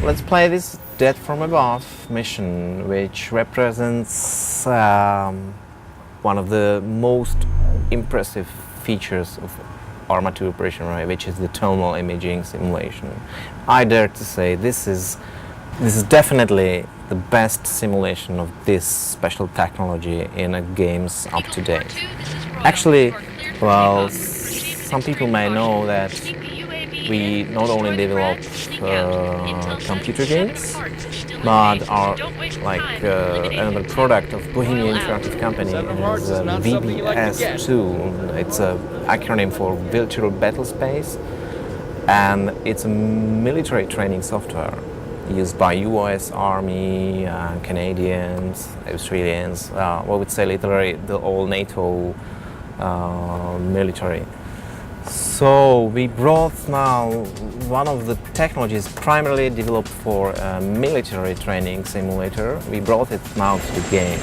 let's play this Death from Above mission, which represents one of the most impressive features of ArmA 2 Operation Arrowhead, which is the thermal imaging simulation. I dare to say this is definitely the best simulation of this special technology in a games up to date. Actually, well, some people may know that we not only develop computer games, but our another product of Bohemian Interactive Company is VBS2. It's an acronym for Virtual Battle Space, and it's a military training software used by US Army, Canadians, Australians, we would say literally the whole NATO military. So we brought now one of the technologies primarily developed for military training simulator. We brought it now to the game,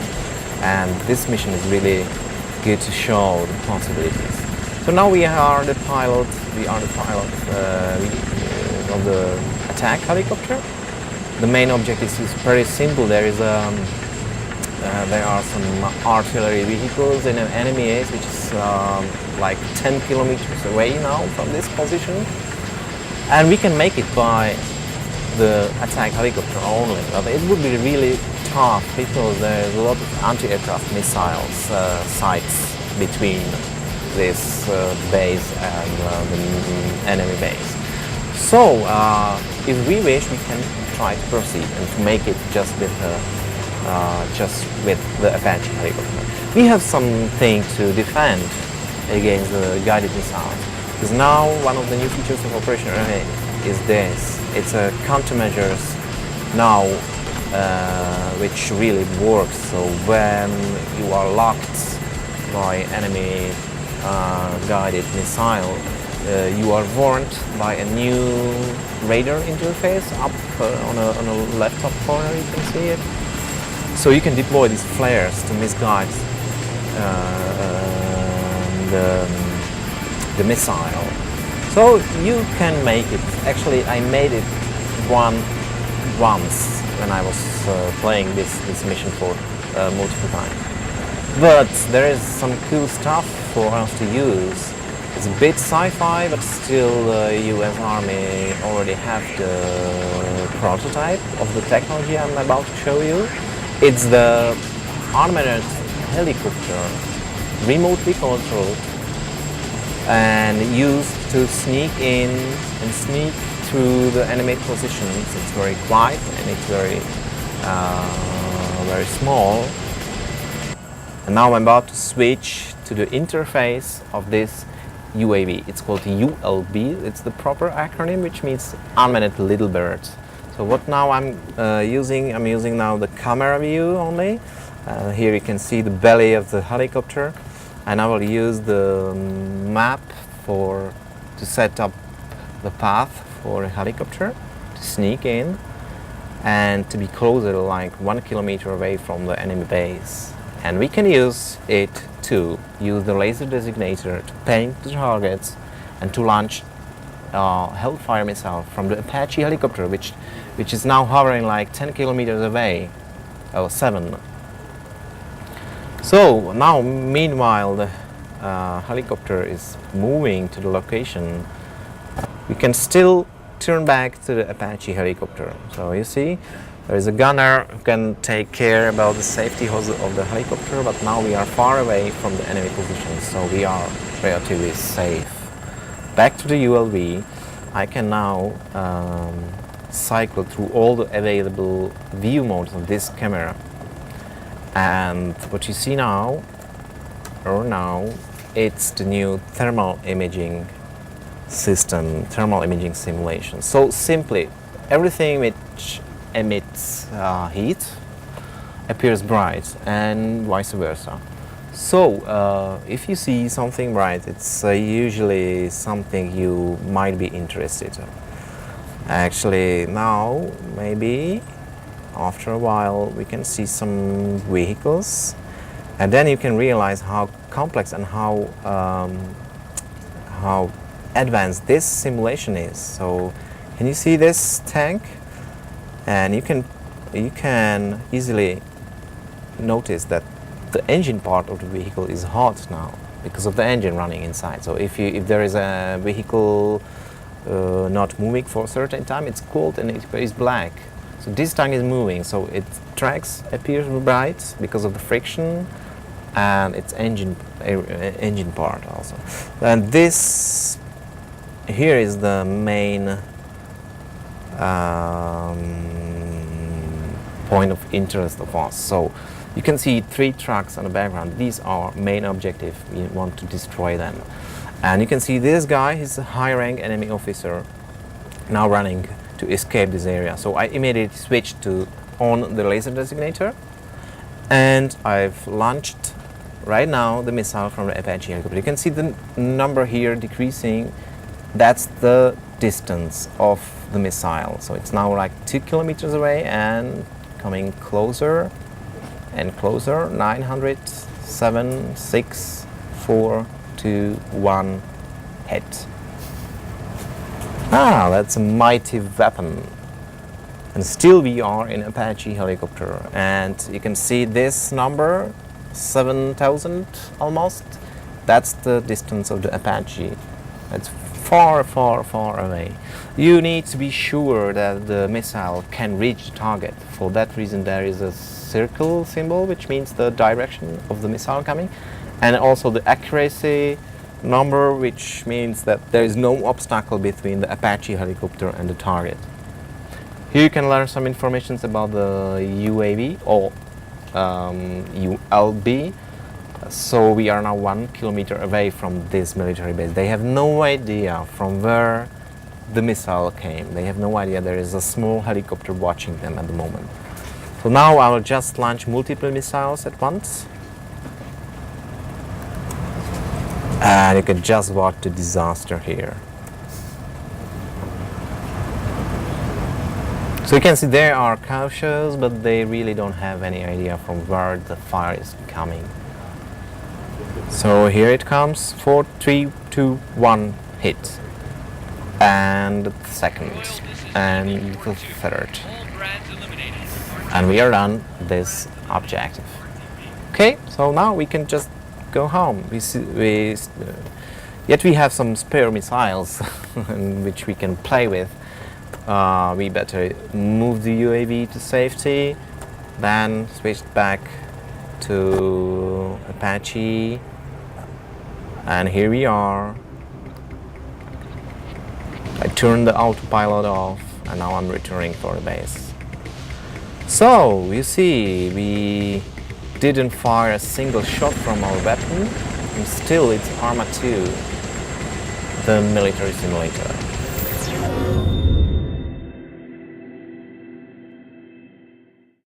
and this mission is really good to show the possibilities. So now we are the pilot. Of the attack helicopter. The main objective is very simple. There are some artillery vehicles in an enemy base, which is like 10 kilometers away now from this position, and we can make it by the attack helicopter only. But it would be really tough because there's a lot of anti-aircraft missiles sites between this base and the enemy base. So if we wish, we can try to proceed and to make it just with the Apache helicopter. We have something to defend against the guided missiles, because now one of the new features of Operation Arrowhead is this. It's a countermeasures now which really works. So when you are locked by enemy guided missile, you are warned by a new radar interface up on a left top corner. You can see it. So you can deploy these flares to misguide the missile. So you can make it. Actually, I made it once when I was playing this mission for multiple times. But there is some cool stuff for us to use. It's a bit sci-fi, but still the US Army already have the prototype of the technology I'm about to show you. It's the armored helicopter, remotely controlled and used to sneak in and sneak through the enemy positions. It's very quiet and it's very small. And now I'm about to switch to the interface of this UAV. It's called ULB. It's the proper acronym, which means Unmanned Little Bird. So what now I'm using now the camera view only. Here you can see the belly of the helicopter, and I will use the map to set up the path for a helicopter to sneak in and to be closer, like 1 kilometer away from the enemy base. And we can use it to use the laser designator to paint the targets and to launch Hellfire missile from the Apache helicopter, which is now hovering like 10 kilometers away, or 7. So now, meanwhile, the helicopter is moving to the location. We can still turn back to the Apache helicopter. So you see, there is a gunner who can take care about the safety of the helicopter, but now we are far away from the enemy position, so we are relatively safe. Back to the ULV, I can now cycle through all the available view modes of this camera. And what you see now, it's the new thermal imaging system, thermal imaging simulation. So simply, everything which emits heat appears bright, and vice versa. So if you see something bright, it's usually something you might be interested in. Actually, now maybe after a while we can see some vehicles, and then you can realize how complex and how advanced this simulation is. So can you see this tank? and you can easily notice that the engine part of the vehicle is hot now because of the engine running inside. So if there is a vehicle not moving for a certain time, it's cold and it is black. So this tank is moving, so its tracks appears bright because of the friction and its engine part also. And this here is the main point of interest of us. So you can see 3 trucks on the background. These are main objective. We want to destroy them. And you can see this guy, he's a high-rank enemy officer now running to escape this area. So I immediately switched to on the laser designator, and I've launched right now the missile from the Apache helicopter. You can see the number here decreasing. That's the distance of the missile. So it's now like 2 kilometers away and coming closer and closer. 900, 7, 6, 4, 2, 1, hit. Ah, that's a mighty weapon. And still we are in Apache helicopter, and you can see this number, 7,000 almost. That's the distance of the Apache. It's far, far, far away. You need to be sure that the missile can reach the target. For that reason there is a circle symbol, which means the direction of the missile coming, and also the accuracy number, which means that there is no obstacle between the Apache helicopter and the target. Here you can learn some information about the UAV or ULB. So we are now 1 kilometer away from this military base. They have no idea from where the missile came. They have no idea there is a small helicopter watching them at the moment. So now I will just launch multiple missiles at once. And you can just watch the disaster here. So you can see they are cautious, but they really don't have any idea from where the fire is coming. So here it comes, 4, 3, 2, 1, hit. And the second, and the third. And we are done this objective. Okay, so now we can just go home. Yet we have some spare missiles which we can play with. We better move the UAV to safety, then switch back to Apache, and here we are. I turned the autopilot off, and now I'm returning for the base. So you see, we didn't fire a single shot from our weapon, and still it's ArmA 2, the military simulator.